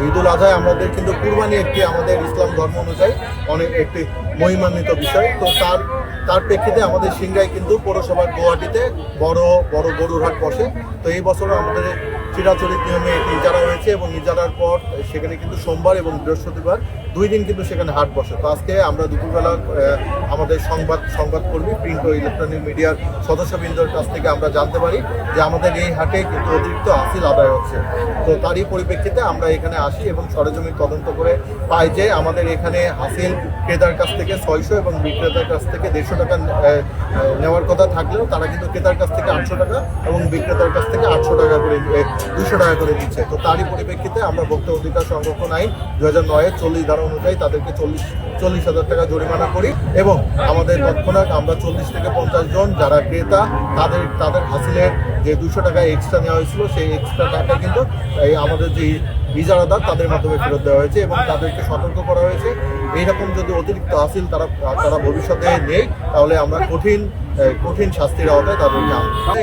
ঈদুল আজহায় আমাদের কিন্তু কুরবানি একটি আমাদের ইসলাম ধর্ম অনুযায়ী অনেক একটি মহিমান্বিত বিষয়। তো তার প্রেক্ষিতে আমাদের সিংগায় কিন্তু পৌরসভার গুয়াহাটিতে বড় বড় গরুর হাট বসে। তো এই বছরও আমাদের চিরাচরিত নিয়মে এটি ইজারা হয়েছে এবং ইজারার পর সেখানে কিন্তু সোমবার এবং বৃহস্পতিবার 2 দিন কিন্তু সেখানে হাট বসে। তো আজকে আমরা দুপুরবেলা আমাদের সংবাদকর্মী প্রিন্ট ও ইলেকট্রনিক মিডিয়ার সদস্যবৃন্দর কাছ থেকে আমরা জানতে পারি যে আমাদের এই হাটে কিন্তু অতিরিক্ত হাসিল আদায় হচ্ছে। তো তারই পরিপ্রেক্ষিতে আমরা এখানে আসি এবং সরেজমিন তদন্ত করে পাই যে আমাদের এখানে হাসিল ক্রেতার কাছ থেকে 600 এবং বিক্রেতার কাছ থেকে 150 টাকা নেওয়ার কথা থাকলেও তারা কিন্তু ক্রেতার কাছ থেকে 800 টাকা এবং বিক্রেতার কাছ থেকে 800 টাকা করে 200 টাকা করে দিচ্ছে। তো তারই পরিপ্রেক্ষিতে আমরা ভোক্তা অধিকার সংরক্ষণ আইন 2009-এর 40 ধারা অনুযায়ী তাদেরকে 40,000 টাকা জরিমানা করি এবং আমাদের তৎক্ষণাৎ আমরা 40 থেকে 50 জন যারা ক্রেতা তাদের হাসিলের যে 200 টাকা এক্সট্রা নেওয়া হয়েছিল সেই এক্সট্রা টাকা কিন্তু আমাদের যে ইজারাদার তাদের মাধ্যমে ফেরত দেওয়া হয়েছে এবং তাদেরকে সতর্ক করা হয়েছে এইরকম যদি অতিরিক্ত হাসিল তারা ভবিষ্যতে নেই তাহলে আমরা কঠিন শাস্তির আওতায় তাদেরকে